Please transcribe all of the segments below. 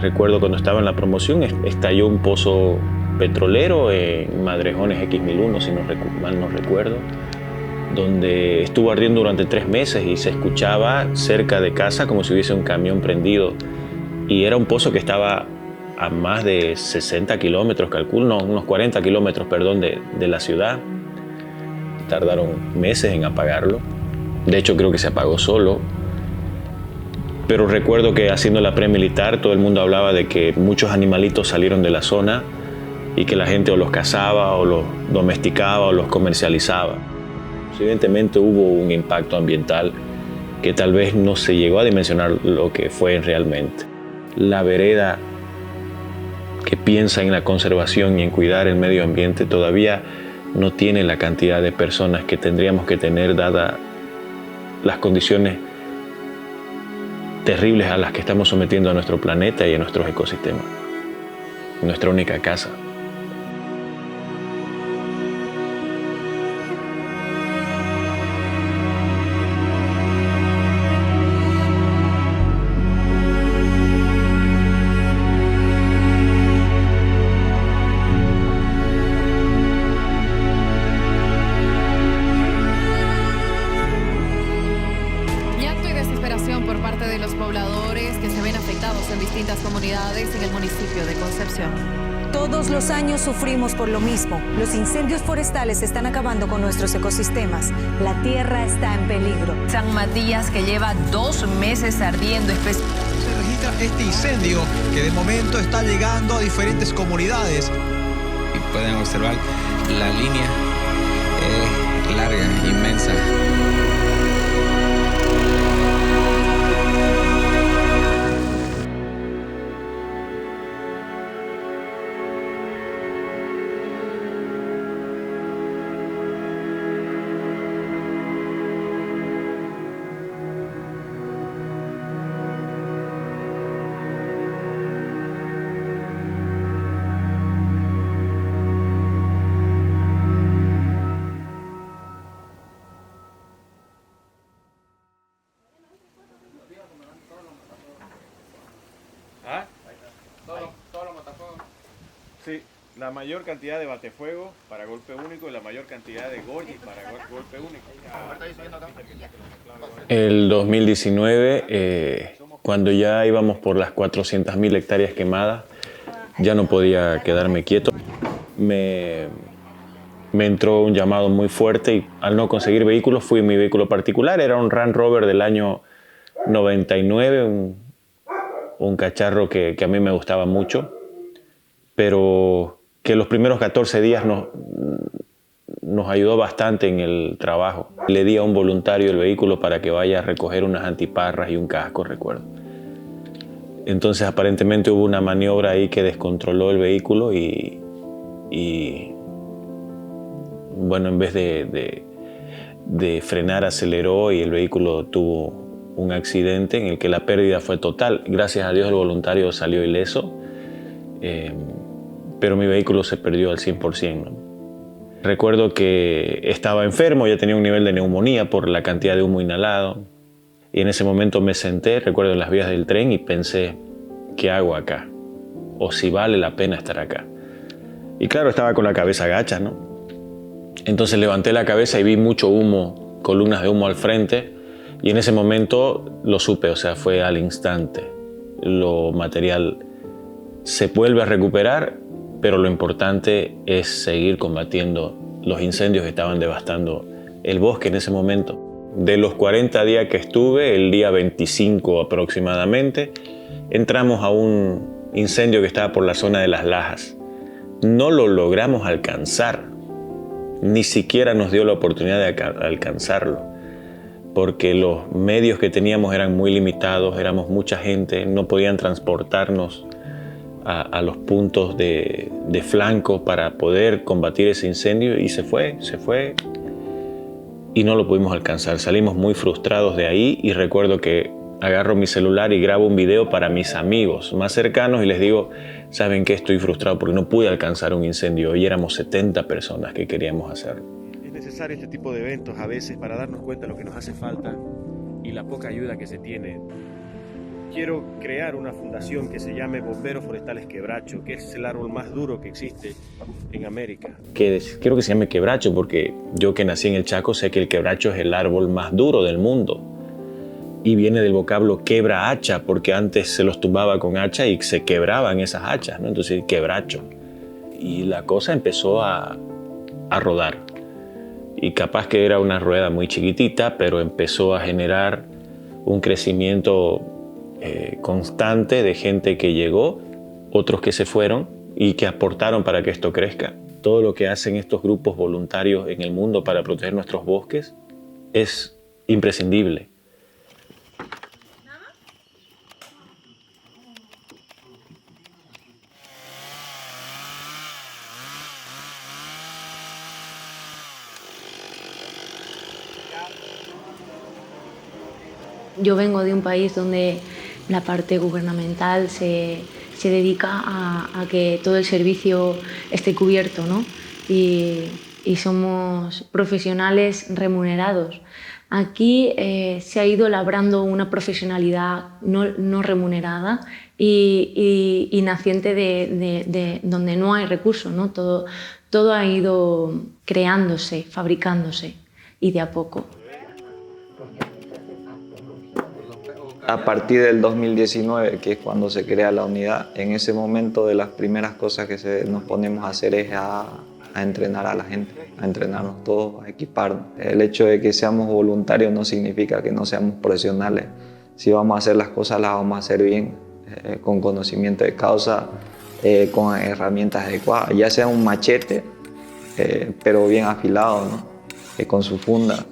Recuerdo cuando estaba en la promoción, estalló un pozo petrolero en Madrejones X1001, si mal no recuerdo, donde estuvo ardiendo durante 3 meses y se escuchaba cerca de casa como si hubiese un camión prendido. Y era un pozo que estaba a más de 60 kilómetros, calculo, no, unos 40 kilómetros, perdón, de la ciudad. Tardaron meses en apagarlo. De hecho, creo que se apagó solo. Pero recuerdo que haciendo la premilitar todo el mundo hablaba de que muchos animalitos salieron de la zona y que la gente o los cazaba o los domesticaba o los comercializaba. Evidentemente hubo un impacto ambiental que tal vez no se llegó a dimensionar lo que fue realmente. La vereda que piensa en la conservación y en cuidar el medio ambiente todavía no tiene la cantidad de personas que tendríamos que tener dadas las condiciones terribles a las que estamos sometiendo a nuestro planeta y a nuestros ecosistemas. Nuestra única casa. Por parte de los pobladores que se ven afectados en distintas comunidades en el municipio de Concepción. Todos los años sufrimos por lo mismo. Los incendios forestales están acabando con nuestros ecosistemas. La tierra está en peligro. San Matías, que lleva 2 meses ardiendo. Se registra este incendio que de momento está llegando a diferentes comunidades. Y pueden observar la línea es larga, inmensa. Sí, la mayor cantidad de batefuego para golpe único y la mayor cantidad de Goyis para golpe único. El 2019, cuando ya íbamos por las 400.000 hectáreas quemadas, ya no podía quedarme quieto. Me entró un llamado muy fuerte y al no conseguir vehículos fui en mi vehículo particular. Era un Land Rover del año 99, un cacharro que a mí me gustaba mucho, pero que los primeros 14 días nos ayudó bastante en el trabajo. Le di a un voluntario el vehículo para que vaya a recoger unas antiparras y un casco, recuerdo. Entonces aparentemente hubo una maniobra ahí que descontroló el vehículo y bueno, en vez de frenar, aceleró y el vehículo tuvo un accidente en el que la pérdida fue total. Gracias a Dios el voluntario salió ileso, pero mi vehículo se perdió al 100%, ¿no? Recuerdo que estaba enfermo, ya tenía un nivel de neumonía por la cantidad de humo inhalado. Y en ese momento me senté, recuerdo, en las vías del tren y pensé, ¿qué hago acá? O si vale la pena estar acá. Y claro, estaba con la cabeza gacha, ¿no? Entonces levanté la cabeza y vi mucho humo, columnas de humo al frente. Y en ese momento lo supe, o sea, fue al instante. Lo material se vuelve a recuperar, pero lo importante es seguir combatiendo los incendios que estaban devastando el bosque en ese momento. De los 40 días que estuve, el día 25 aproximadamente, entramos a un incendio que estaba por la zona de Las Lajas. No lo logramos alcanzar, ni siquiera nos dio la oportunidad de alcanzarlo, porque los medios que teníamos eran muy limitados, éramos mucha gente, no podían transportarnos a los puntos de flanco para poder combatir ese incendio y se fue y no lo pudimos alcanzar. Salimos muy frustrados de ahí y recuerdo que agarro mi celular y grabo un video para mis amigos más cercanos y les digo, ¿saben qué? Estoy frustrado porque no pude alcanzar un incendio y éramos 70 personas que queríamos hacerlo. Es necesario este tipo de eventos a veces para darnos cuenta de lo que nos hace falta y la poca ayuda que se tiene. quiero crear una fundación que se llame Bomberos Forestales Quebracho, que es el árbol más duro que existe en América. Quiero que se llame quebracho porque yo que nací en el Chaco sé que el quebracho es el árbol más duro del mundo. Y viene del vocablo quebra hacha, porque antes se los tumbaba con hacha y se quebraban esas hachas, ¿no? Entonces quebracho. Y la cosa empezó a rodar. Y capaz que era una rueda muy chiquitita, pero empezó a generar un crecimiento constante de gente que llegó, otros que se fueron y que aportaron para que esto crezca. Todo lo que hacen estos grupos voluntarios en el mundo para proteger nuestros bosques es imprescindible. Yo vengo de un país donde la parte gubernamental se dedica a que todo el servicio esté cubierto, ¿no? Y somos profesionales remunerados. Aquí se ha ido labrando una profesionalidad no remunerada y naciente de donde no hay recursos, ¿no? Todo ha ido creándose, fabricándose y de a poco. A partir del 2019, que es cuando se crea la unidad, en ese momento de las primeras cosas que nos ponemos a hacer es a entrenar a la gente, a entrenarnos todos, a equiparnos. El hecho de que seamos voluntarios no significa que no seamos profesionales. Si vamos a hacer las cosas, las vamos a hacer bien, con conocimiento de causa, con herramientas adecuadas, ya sea un machete, pero bien afilado, ¿no? Con su funda.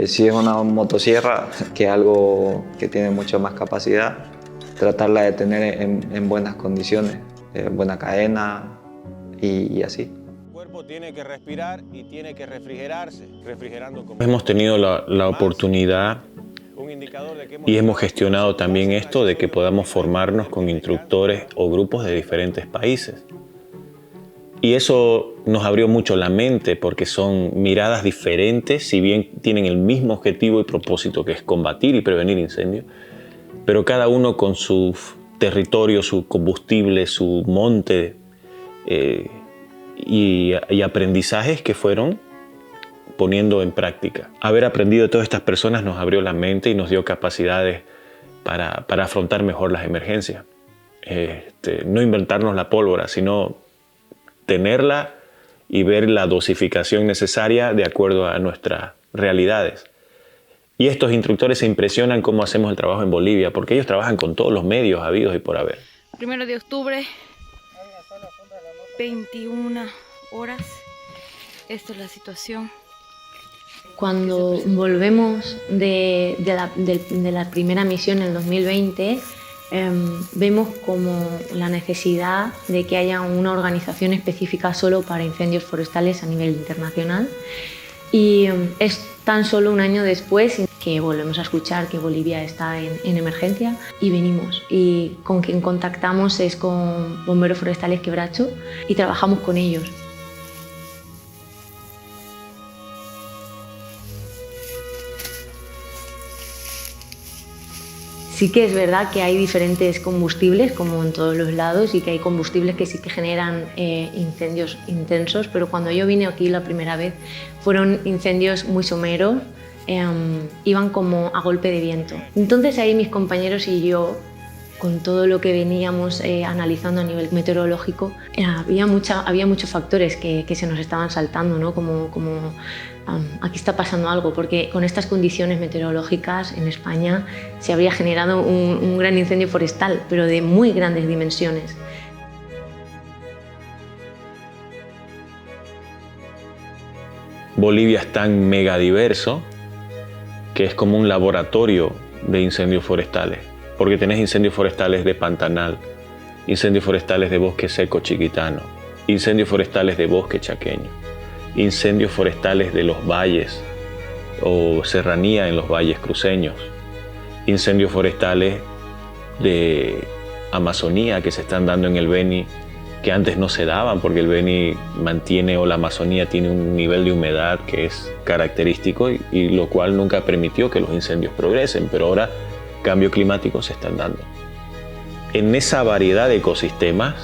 Si es una motosierra, que es algo que tiene mucha más capacidad, tratarla de tener en buenas condiciones, buena cadena y así. El cuerpo tiene que respirar y tiene que refrigerarse, refrigerando como... Hemos tenido la oportunidad y hemos gestionado también esto de que podamos formarnos con instructores o grupos de diferentes países. Y eso nos abrió mucho la mente porque son miradas diferentes, si bien tienen el mismo objetivo y propósito que es combatir y prevenir incendios, pero cada uno con su territorio, su combustible, su monte y aprendizajes que fueron poniendo en práctica. Haber aprendido de todas estas personas nos abrió la mente y nos dio capacidades para afrontar mejor las emergencias. No inventarnos la pólvora, sino tenerla y ver la dosificación necesaria de acuerdo a nuestras realidades. Y estos instructores se impresionan cómo hacemos el trabajo en Bolivia, porque ellos trabajan con todos los medios habidos y por haber. 1 de octubre, 21 horas. Esta es la situación. Cuando volvemos de la primera misión en el 2020, vemos como la necesidad de que haya una organización específica solo para incendios forestales a nivel internacional. Y es tan solo un año después que volvemos a escuchar que Bolivia está en emergencia y venimos. Y con quien contactamos es con Bomberos Forestales Quebracho y trabajamos con ellos. Sí que es verdad que hay diferentes combustibles, como en todos los lados, y que hay combustibles que sí que generan incendios intensos, pero cuando yo vine aquí la primera vez fueron incendios muy someros, iban como a golpe de viento. Entonces ahí mis compañeros y yo, con todo lo que veníamos analizando a nivel meteorológico, había muchos factores que se nos estaban saltando, ¿no? Como aquí está pasando algo, porque con estas condiciones meteorológicas en España se habría generado un gran incendio forestal, pero de muy grandes dimensiones. Bolivia es tan megadiverso que es como un laboratorio de incendios forestales, porque tenés incendios forestales de pantanal, incendios forestales de bosque seco chiquitano, incendios forestales de bosque chaqueño, incendios forestales de los valles o serranía en los valles cruceños, incendios forestales de Amazonía que se están dando en el Beni, que antes no se daban porque el Beni mantiene, o la Amazonía tiene un nivel de humedad que es característico y lo cual nunca permitió que los incendios progresen, pero ahora cambio climático se están dando. En esa variedad de ecosistemas,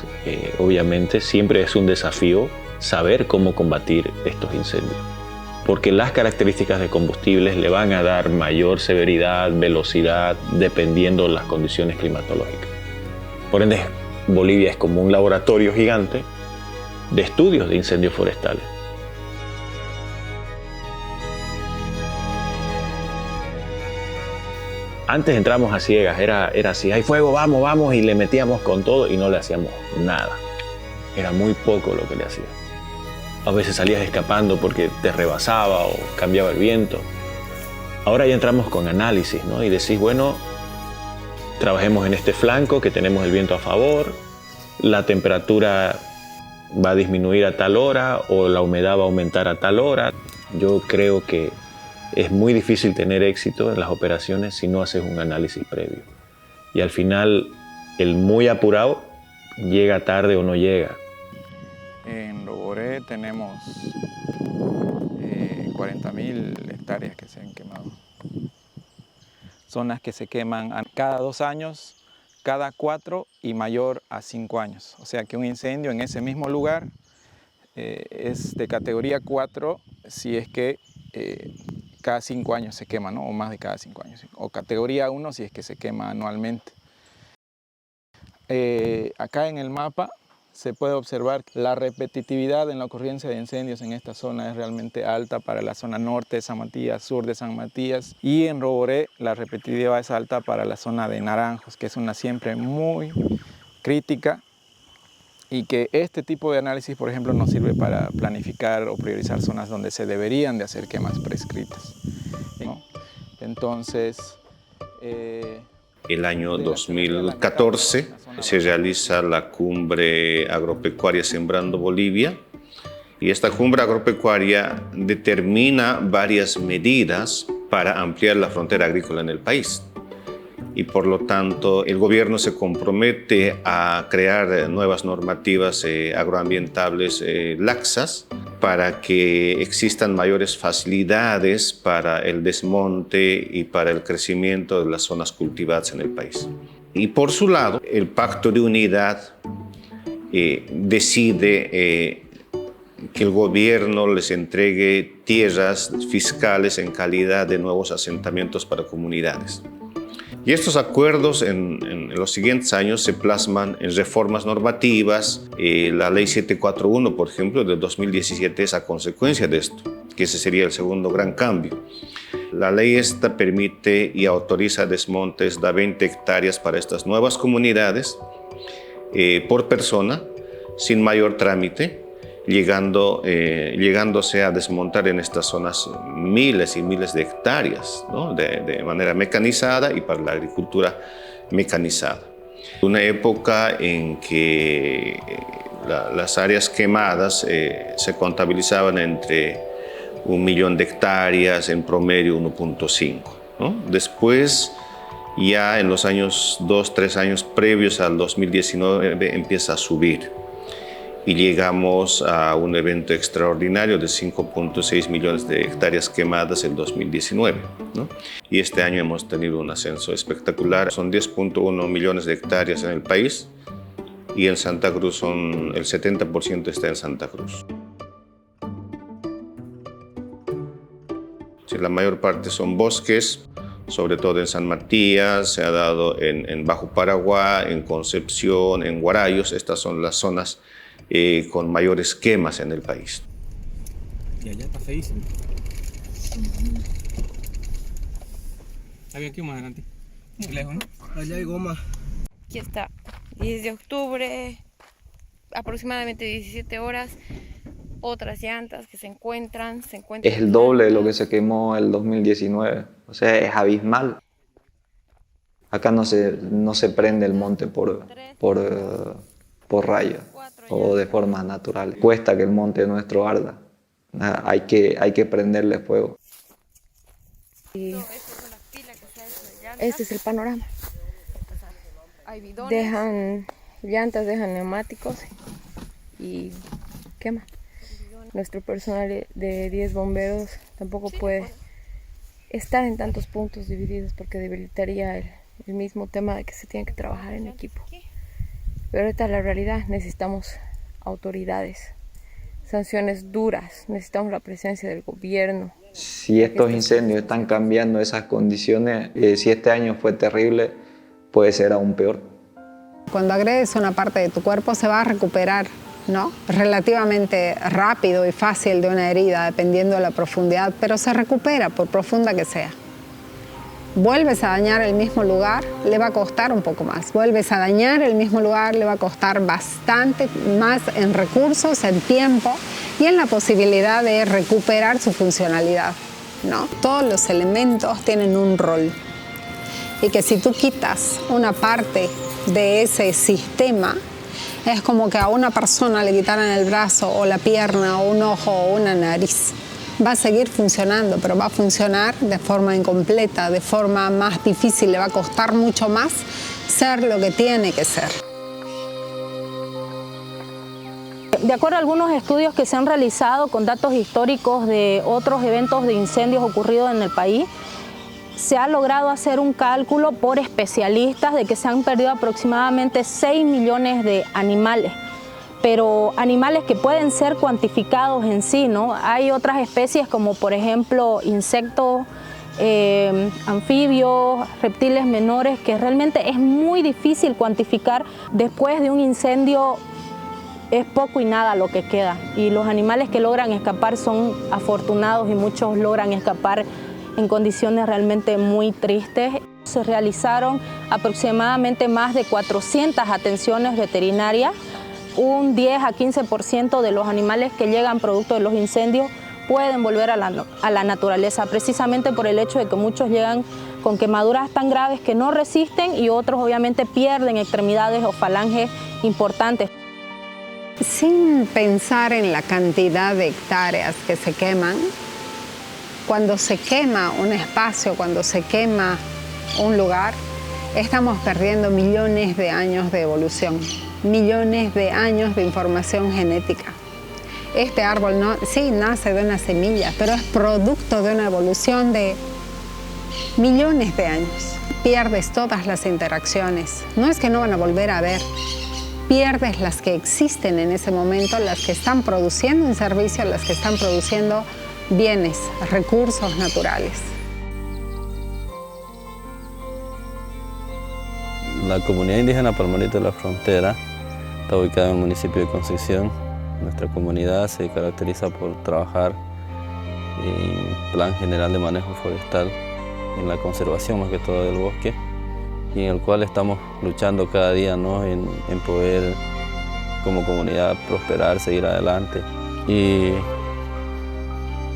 obviamente, siempre es un desafío saber cómo combatir estos incendios, porque las características de combustibles le van a dar mayor severidad, velocidad, dependiendo de las condiciones climatológicas. Por ende, Bolivia es como un laboratorio gigante de estudios de incendios forestales. Antes entramos a ciegas, era así, hay fuego, vamos, vamos, y le metíamos con todo y no le hacíamos nada. Era muy poco lo que le hacíamos. A veces salías escapando porque te rebasaba o cambiaba el viento. Ahora ya entramos con análisis, ¿no? Y decís, bueno, trabajemos en este flanco que tenemos el viento a favor, la temperatura va a disminuir a tal hora o la humedad va a aumentar a tal hora. Yo creo que es muy difícil tener éxito en las operaciones si no haces un análisis previo. Y al final, el muy apurado llega tarde o no llega. En Roboré tenemos 40.000 hectáreas que se han quemado. Zonas que se queman cada 2 años, cada 4 y mayor a 5 años. O sea que un incendio en ese mismo lugar es de categoría 4 si es que cada 5 años se quema, ¿no? O más de cada 5 años. O categoría 1 si es que se quema anualmente. Acá en el mapa se puede observar la repetitividad en la ocurrencia de incendios en esta zona es realmente alta para la zona norte de San Matías, sur de San Matías, y en Roboré la repetitividad es alta para la zona de Naranjos, que es una siempre muy crítica y que este tipo de análisis, por ejemplo, nos sirve para planificar o priorizar zonas donde se deberían de hacer quemas prescritas, ¿no? Entonces, el año 2014 se realiza la cumbre agropecuaria Sembrando Bolivia y esta cumbre agropecuaria determina varias medidas para ampliar la frontera agrícola en el país. Y por lo tanto el gobierno se compromete a crear nuevas normativas agroambientales laxas para que existan mayores facilidades para el desmonte y para el crecimiento de las zonas cultivadas en el país. Y por su lado, el Pacto de Unidad decide que el gobierno les entregue tierras fiscales en calidad de nuevos asentamientos para comunidades. Y estos acuerdos en los siguientes años se plasman en reformas normativas. La Ley 741, por ejemplo, de 2017 es a consecuencia de esto, que ese sería el segundo gran cambio. La ley esta permite y autoriza desmontes de 20 hectáreas para estas nuevas comunidades por persona, sin mayor trámite, llegándose a desmontar en estas zonas miles y miles de hectáreas, ¿no? de manera mecanizada y para la agricultura mecanizada. Una época en que las áreas quemadas se contabilizaban entre 1 millón de hectáreas, en promedio 1.5, ¿no? Después, ya en los años 2-3 años previos al 2019 empieza a subir. Y llegamos a un evento extraordinario de 5.6 millones de hectáreas quemadas en 2019, ¿no? Y este año hemos tenido un ascenso espectacular. Son 10.1 millones de hectáreas en el país y en Santa Cruz el 70% está en Santa Cruz. Sí, la mayor parte son bosques, sobre todo en San Matías, se ha dado en Bajo Paraguay, en Concepción, en Guarayos. Estas son las zonas con mayores quemas en el país. Y allá está feísimo. Había aquí más adelante. Muy lejos, ¿no? Allá hay goma. Aquí está, 10 de octubre, aproximadamente 17 horas. Otras llantas que se encuentran. Es el doble de lo que se quemó el 2019. O sea, es abismal. Acá no se prende el monte por rayos o de formas naturales. Cuesta que el monte nuestro arda. Hay que prenderle fuego. Y este es el panorama. Dejan llantas, dejan neumáticos y queman. Nuestro personal de 10 bomberos tampoco puede estar en tantos puntos divididos porque debilitaría el mismo tema de que se tiene que trabajar en equipo. Pero esta es la realidad, necesitamos autoridades, sanciones duras, necesitamos la presencia del gobierno. Si estos incendios están cambiando esas condiciones, si este año fue terrible, puede ser aún peor. Cuando agredes una parte de tu cuerpo se va a recuperar, ¿no? Relativamente rápido y fácil de una herida, dependiendo de la profundidad, pero se recupera por profunda que sea. Vuelves a dañar el mismo lugar, le va a costar un poco más. Vuelves a dañar el mismo lugar, le va a costar bastante más en recursos, en tiempo y en la posibilidad de recuperar su funcionalidad, ¿no? Todos los elementos tienen un rol. Y que si tú quitas una parte de ese sistema, es como que a una persona le quitaran el brazo o la pierna o un ojo o una nariz. Va a seguir funcionando, pero va a funcionar de forma incompleta, de forma más difícil, le va a costar mucho más ser lo que tiene que ser. De acuerdo a algunos estudios que se han realizado con datos históricos de otros eventos de incendios ocurridos en el país, se ha logrado hacer un cálculo por especialistas de que se han perdido aproximadamente 6 millones de animales. Pero animales que pueden ser cuantificados en sí, ¿no? Hay otras especies como por ejemplo insectos, anfibios, reptiles menores, que realmente es muy difícil cuantificar. Después de un incendio es poco y nada lo que queda, y los animales que logran escapar son afortunados y muchos logran escapar en condiciones realmente muy tristes. Se realizaron aproximadamente más de 400 atenciones veterinarias. Un 10 a 15% de los animales que llegan producto de los incendios pueden volver a la naturaleza, precisamente por el hecho de que muchos llegan con quemaduras tan graves que no resisten y otros obviamente pierden extremidades o falanges importantes. Sin pensar en la cantidad de hectáreas que se queman, cuando se quema un espacio, cuando se quema un lugar, estamos perdiendo millones de años de evolución. Millones de años de información genética. Este árbol sí nace de una semilla, pero es producto de una evolución de millones de años. Pierdes todas las interacciones. No es que no van a volver a ver. Pierdes las que existen en ese momento, las que están produciendo un servicio, las que están produciendo bienes, recursos naturales. La comunidad indígena Palmarito de la Frontera está ubicada en el municipio de Concepción. Nuestra comunidad se caracteriza por trabajar en plan general de manejo forestal, en la conservación más que todo del bosque, y en el cual estamos luchando cada día, ¿no? en poder como comunidad prosperar, seguir adelante. Y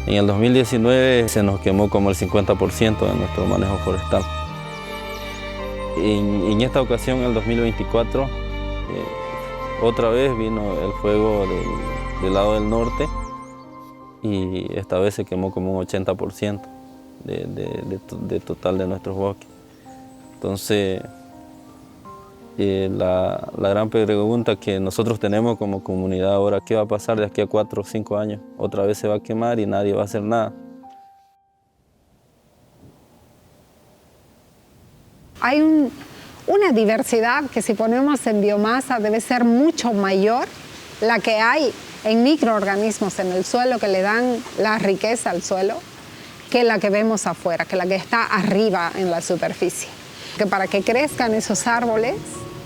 en el 2019 se nos quemó como el 50% de nuestro manejo forestal. En esta ocasión, en el 2024, otra vez vino el fuego del lado del norte y esta vez se quemó como un 80% de total de nuestros bosques. Entonces, la gran pregunta que nosotros tenemos como comunidad ahora, ¿qué va a pasar de aquí a 4 o 5 años? Otra vez se va a quemar y nadie va a hacer nada. Hay una diversidad que si ponemos en biomasa debe ser mucho mayor la que hay en microorganismos en el suelo que le dan la riqueza al suelo que la que vemos afuera, que la que está arriba en la superficie. Que para que crezcan esos árboles,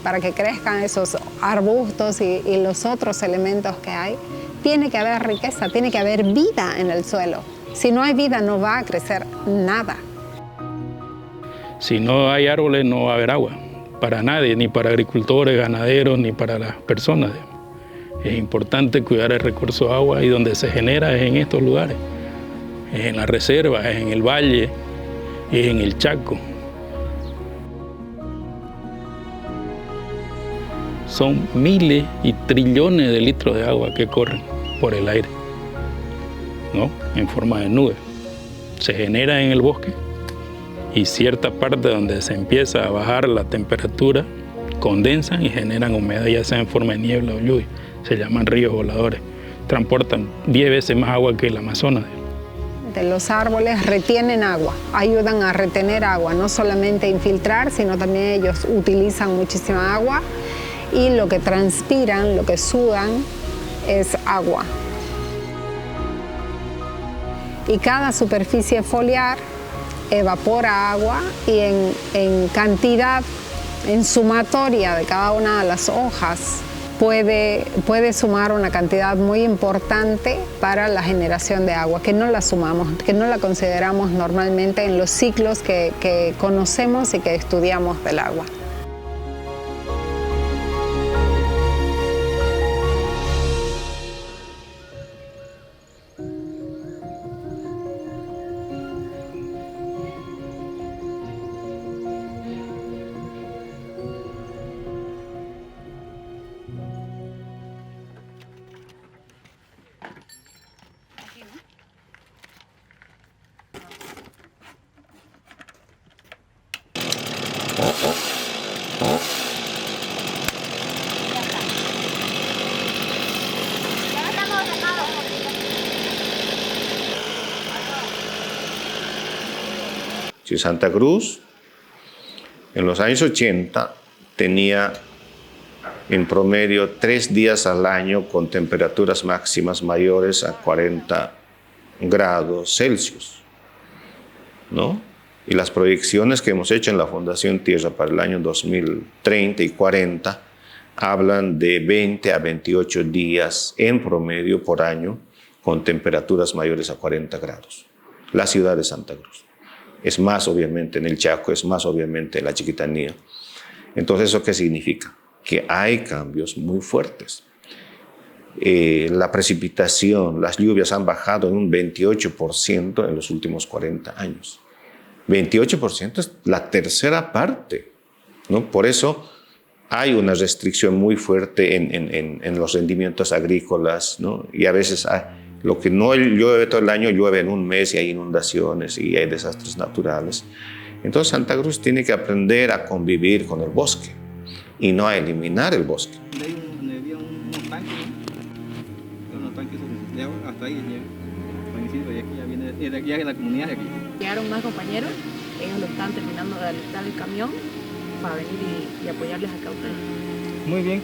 para que crezcan esos arbustos y los otros elementos que hay, tiene que haber riqueza, tiene que haber vida en el suelo. Si no hay vida no va a crecer nada. Si no hay árboles no va a haber agua, para nadie, ni para agricultores, ganaderos, ni para las personas. Es importante cuidar el recurso agua y donde se genera es en estos lugares. Es en la reserva, es en el valle, es en el Chaco. Son miles y trillones de litros de agua que corren por el aire, ¿no? En forma de nube. Se genera en el bosque y cierta parte donde se empieza a bajar la temperatura condensan y generan humedad, ya sea en forma de niebla o lluvia. Se llaman ríos voladores. Transportan 10 veces más agua que el Amazonas. importante. Los árboles retienen agua, ayudan a retener agua, no solamente infiltrar, sino también ellos utilizan muchísima agua y lo que transpiran, lo que sudan es agua. Y cada superficie foliar evapora agua y en cantidad, en sumatoria de cada una de las hojas, puede sumar una cantidad muy importante para la generación de agua, que no la sumamos, que no la consideramos normalmente en los ciclos que conocemos y que estudiamos del agua. Si Santa Cruz en los años 80 tenía en promedio 3 días al año con temperaturas máximas mayores a 40 grados Celsius, ¿no? Y las proyecciones que hemos hecho en la Fundación Tierra para el año 2030 y 40 hablan de 20 a 28 días en promedio por año con temperaturas mayores a 40 grados. La ciudad de Santa Cruz. Es más obviamente en el Chaco, es más obviamente en la Chiquitanía. Entonces, ¿eso qué significa? Que hay cambios muy fuertes. La precipitación, las lluvias han bajado en un 28% en los últimos 40 años. 28% es la tercera parte, ¿no? Por eso hay una restricción muy fuerte en los rendimientos agrícolas, ¿no? Y a veces lo que no llueve todo el año, llueve en un mes y hay inundaciones y hay desastres naturales. Entonces Santa Cruz tiene que aprender a convivir con el bosque y no a eliminar el bosque. Había unos tanques de agua, hasta ahí llega el municipio y aquí ya viene, ya la comunidad de aquí. Llegaron más compañeros, ellos lo están terminando de alistar el camión para venir y apoyarles acá a ustedes. Muy bien,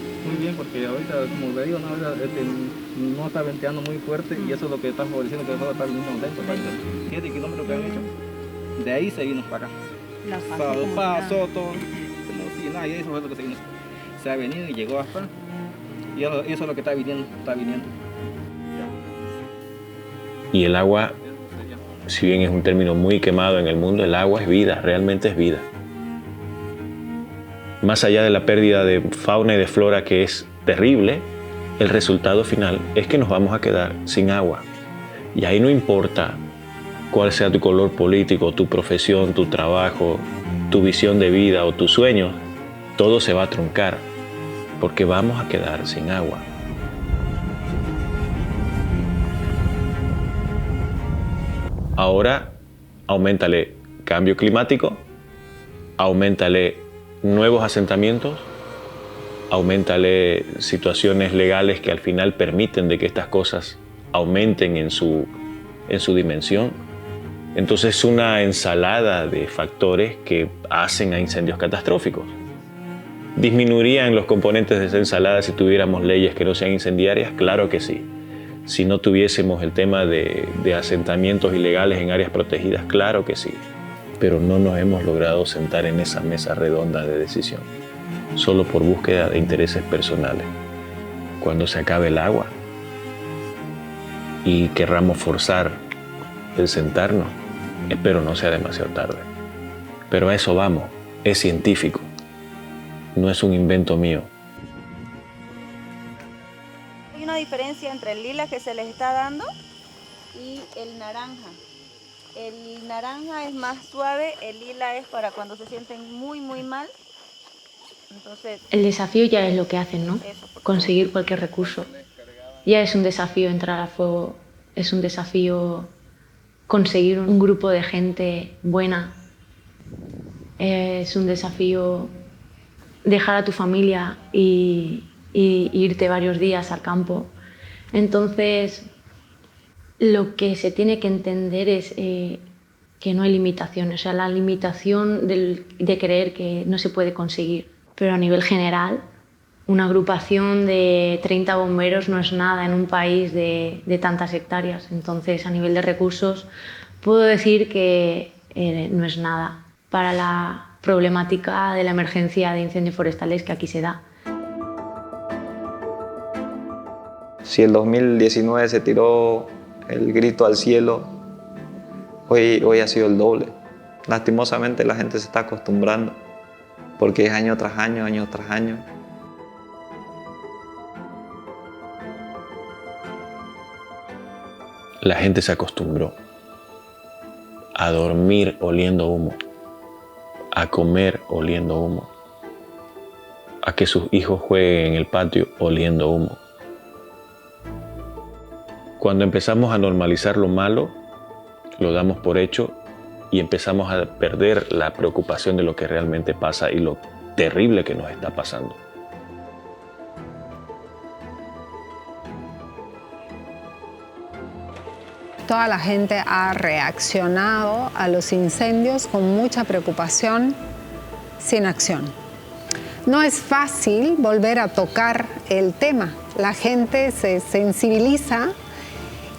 porque ahorita, como le digo, no está venteando muy fuerte y eso es lo que está favoreciendo que todo está viniendo dentro. 7 kilómetros que han hecho, de ahí seguimos para acá. Paso, todo, como si nada, y eso es lo que seguimos. Se ha venido y llegó hasta, y eso es lo que está viniendo. Y el agua, si bien es un término muy quemado en el mundo, el agua es vida, realmente es vida. Más allá de la pérdida de fauna y de flora que es terrible, el resultado final es que nos vamos a quedar sin agua. Y ahí no importa cuál sea tu color político, tu profesión, tu trabajo, tu visión de vida o tus sueños, todo se va a truncar, porque vamos a quedar sin agua. Ahora, auméntale cambio climático, auméntale nuevos asentamientos, auméntale situaciones legales que al final permiten de que estas cosas aumenten en su dimensión. Entonces es una ensalada de factores que hacen a incendios catastróficos. ¿Disminuirían los componentes de esa ensalada si tuviéramos leyes que no sean incendiarias? Claro que sí. Si no tuviésemos el tema de asentamientos ilegales en áreas protegidas, claro que sí. Pero no nos hemos logrado sentar en esa mesa redonda de decisión, solo por búsqueda de intereses personales. Cuando se acabe el agua y querramos forzar el sentarnos, espero no sea demasiado tarde. Pero a eso vamos, es científico, no es un invento mío. Hay una diferencia entre el lila que se les está dando y el naranja. El naranja es más suave, el lila es para cuando se sienten muy mal. Entonces, el desafío ya es lo que hacen, ¿no? Conseguir cualquier recurso. Ya es un desafío entrar a fuego, es un desafío conseguir un grupo de gente buena, es un desafío dejar a tu familia y irte varios días al campo. Entonces, Lo que se tiene que entender es que no hay limitaciones, o sea, la limitación de creer que no se puede conseguir. Pero a nivel general, una agrupación de 30 bomberos no es nada en un país de tantas hectáreas. Entonces, a nivel de recursos, puedo decir que no es nada para la problemática de la emergencia de incendios forestales que aquí se da. Si el 2019 se tiró el grito al cielo, hoy ha sido el doble. Lastimosamente la gente se está acostumbrando porque es año tras año, año tras año. La gente se acostumbró a dormir oliendo humo, a comer oliendo humo, a que sus hijos jueguen en el patio oliendo humo. Cuando empezamos a normalizar lo malo, lo damos por hecho y empezamos a perder la preocupación de lo que realmente pasa y lo terrible que nos está pasando. Toda la gente ha reaccionado a los incendios con mucha preocupación, sin acción. No es fácil volver a tocar el tema. La gente se sensibiliza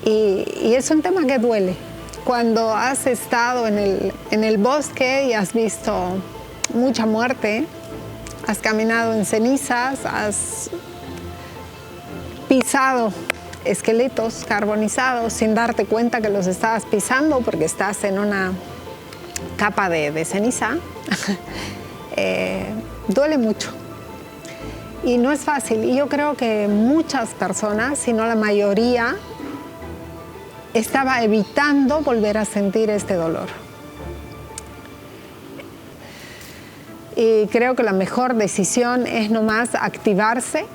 y es un tema que duele. Cuando has estado en el bosque y has visto mucha muerte, has caminado en cenizas, has pisado esqueletos carbonizados sin darte cuenta que los estabas pisando porque estás en una capa de ceniza, duele mucho. Y no es fácil. Y yo creo que muchas personas, si no la mayoría, estaba evitando volver a sentir este dolor. Y creo que la mejor decisión es nomás activarse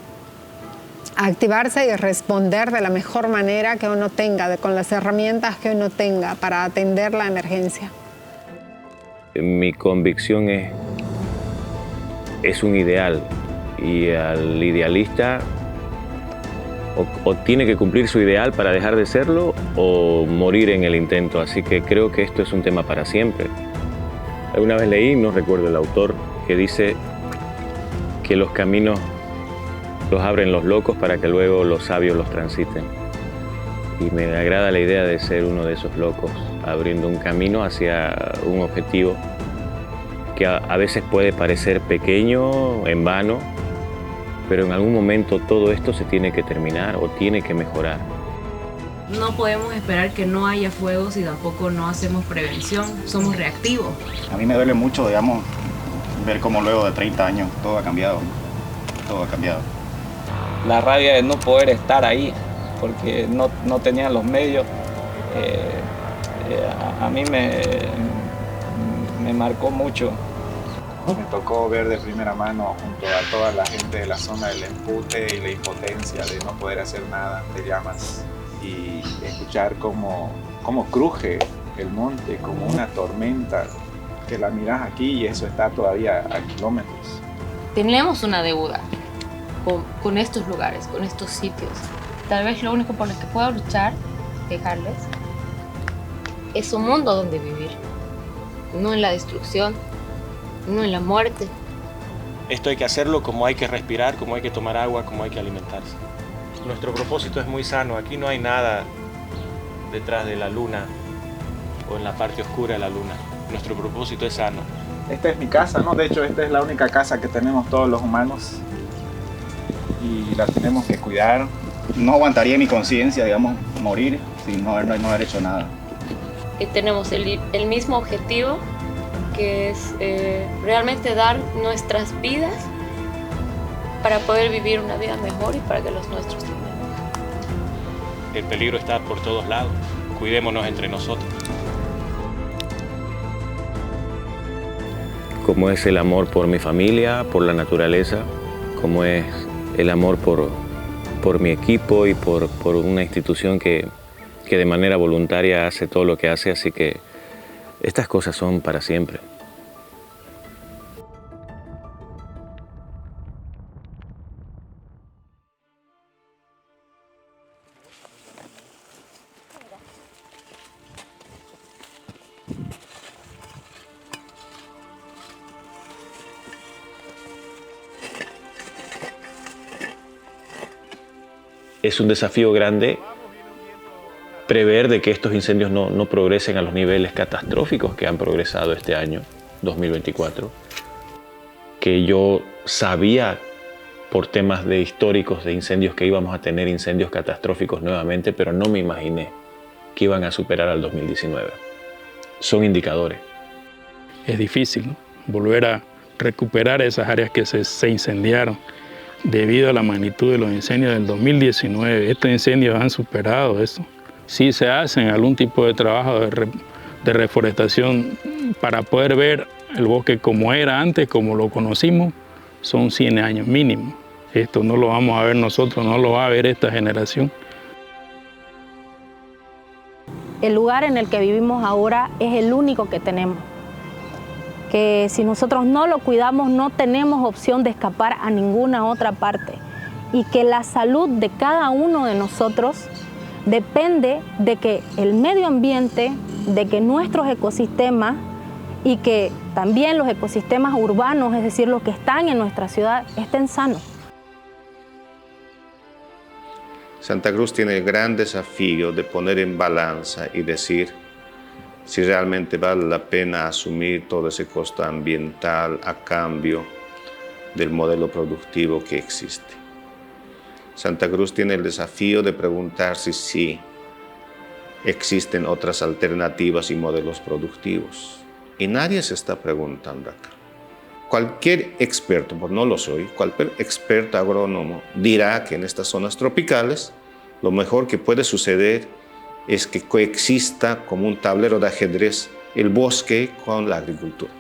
y responder de la mejor manera que uno tenga, con las herramientas que uno tenga para atender la emergencia. Mi convicción es un ideal y al idealista o tiene que cumplir su ideal para dejar de serlo o morir en el intento, así que creo que esto es un tema para siempre. Alguna vez leí, no recuerdo el autor, que dice que los caminos los abren los locos para que luego los sabios los transiten. Y me agrada la idea de ser uno de esos locos, abriendo un camino hacia un objetivo que a veces puede parecer pequeño, en vano, pero en algún momento todo esto se tiene que terminar o tiene que mejorar. No podemos esperar que no haya fuego si tampoco no hacemos prevención, somos reactivos. A mí me duele mucho, digamos, ver cómo luego de 30 años todo ha cambiado, todo ha cambiado. La rabia de no poder estar ahí, porque no tenían los medios, a mí me marcó mucho. Me tocó ver de primera mano junto a toda la gente de la zona el empute y la impotencia de no poder hacer nada ante llamas y escuchar cómo cruje el monte como una tormenta, que la miras aquí y eso está todavía a kilómetros. Tenemos una deuda con estos lugares, con estos sitios. Tal vez lo único por lo que puedo luchar, dejarles, es un mundo donde vivir, no en la destrucción, no en la muerte. Esto hay que hacerlo como hay que respirar, como hay que tomar agua, como hay que alimentarse. Nuestro propósito es muy sano, aquí no hay nada detrás de la luna o en la parte oscura de la luna. Nuestro propósito es sano. Esta es mi casa, ¿no? De hecho, esta es la única casa que tenemos todos los humanos y la tenemos que cuidar. No aguantaría mi conciencia, digamos, morir sin no haber hecho nada. Tenemos el mismo objetivo, que es realmente dar nuestras vidas para poder vivir una vida mejor y para que los nuestros también. El peligro está por todos lados, cuidémonos entre nosotros. Como es el amor por mi familia, por la naturaleza, como es el amor por mi equipo y por una institución que de manera voluntaria hace todo lo que hace, así que estas cosas son para siempre. es un desafío grande prever de que estos incendios no progresen a los niveles catastróficos que han progresado este año, 2024, que yo sabía por temas de históricos de incendios que íbamos a tener incendios catastróficos nuevamente, pero no me imaginé que iban a superar al 2019. Son indicadores. Es difícil, ¿no? Volver a recuperar esas áreas que se incendiaron debido a la magnitud de los incendios del 2019. Estos incendios han superado eso. Sí se hacen algún tipo de trabajo de reforestación para poder ver el bosque como era antes, como lo conocimos, son 100 años mínimo. Esto no lo vamos a ver nosotros, no lo va a ver esta generación. El lugar en el que vivimos ahora es el único que tenemos. Que si nosotros no lo cuidamos, no tenemos opción de escapar a ninguna otra parte. Y que la salud de cada uno de nosotros depende de que el medio ambiente, de que nuestros ecosistemas y que también los ecosistemas urbanos, es decir, los que están en nuestra ciudad, estén sanos. Santa Cruz tiene el gran desafío de poner en balanza y decir si realmente vale la pena asumir todo ese costo ambiental a cambio del modelo productivo que existe. Santa Cruz tiene el desafío de preguntarse si existen otras alternativas y modelos productivos. Y nadie se está preguntando acá. Cualquier experto, pues no lo soy, cualquier experto agrónomo dirá que en estas zonas tropicales lo mejor que puede suceder es que coexista como un tablero de ajedrez el bosque con la agricultura.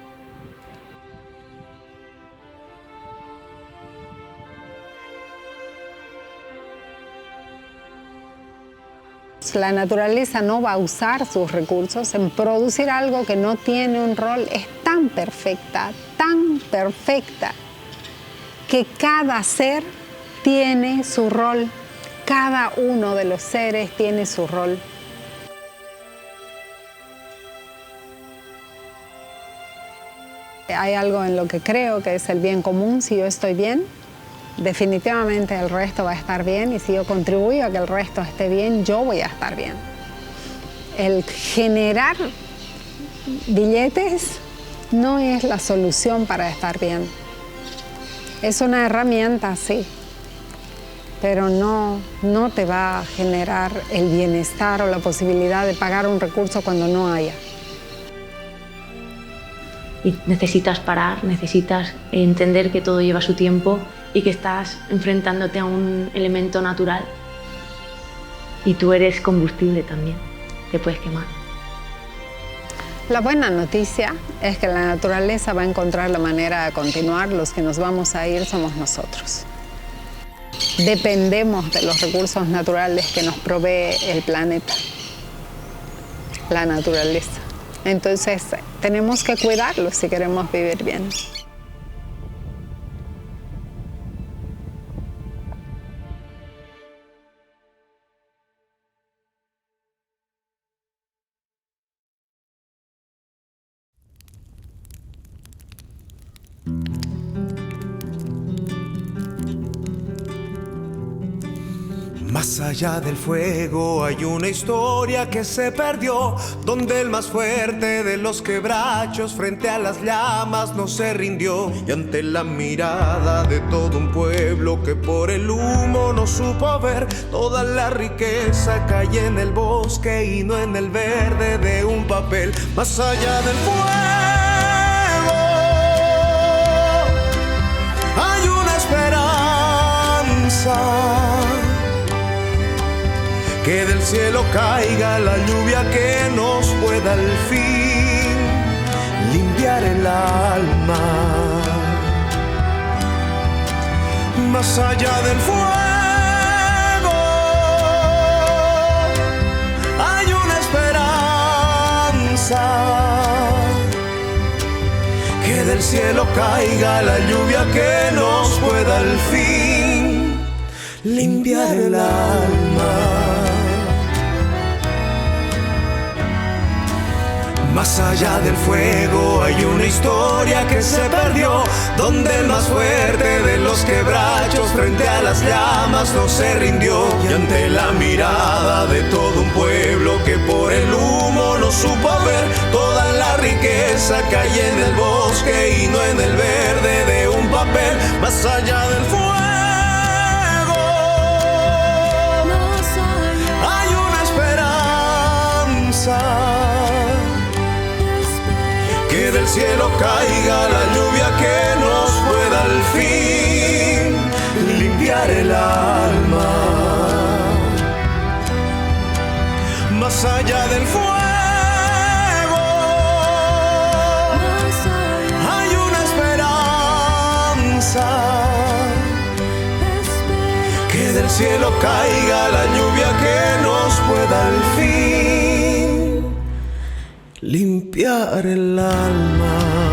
La naturaleza no va a usar sus recursos en producir algo que no tiene un rol. Es tan perfecta, que cada ser tiene su rol. Cada uno de los seres tiene su rol. Hay algo en lo que creo que es el bien común. Si yo estoy bien, definitivamente el resto va a estar bien, y si yo contribuyo a que el resto esté bien, yo voy a estar bien. El generar billetes no es la solución para estar bien. Es una herramienta, sí, pero no te va a generar el bienestar o la posibilidad de pagar un recurso cuando no haya. Y necesitas parar, necesitas entender que todo lleva su tiempo y que estás enfrentándote a un elemento natural. Y tú eres combustible también, te puedes quemar. La buena noticia es que la naturaleza va a encontrar la manera de continuar. Los que nos vamos a ir somos nosotros. Dependemos de los recursos naturales que nos provee el planeta, la naturaleza. Entonces, tenemos que cuidarlos si queremos vivir bien. Más allá del fuego hay una historia que se perdió, donde el más fuerte de los quebrachos frente a las llamas no se rindió. Y ante la mirada de todo un pueblo que por el humo no supo ver, toda la riqueza cae en el bosque y no en el verde de un papel. Más allá del fuego hay una esperanza, que del cielo caiga la lluvia que nos pueda al fin limpiar el alma. Más allá del fuego hay una esperanza, que del cielo caiga la lluvia que nos pueda al fin limpiar el alma. Más allá del fuego hay una historia que se perdió, donde el más fuerte de los quebrachos frente a las llamas no se rindió. Y ante la mirada de todo un pueblo que por el humo no supo ver toda la riqueza que hay en el bosque y no en el verde de un papel. Más allá del fuego hay una esperanza, que del cielo caiga la lluvia que nos pueda al fin limpiar el alma. Más allá del fuego hay una esperanza, que del cielo caiga la lluvia que nos pueda al fin limpiar el alma.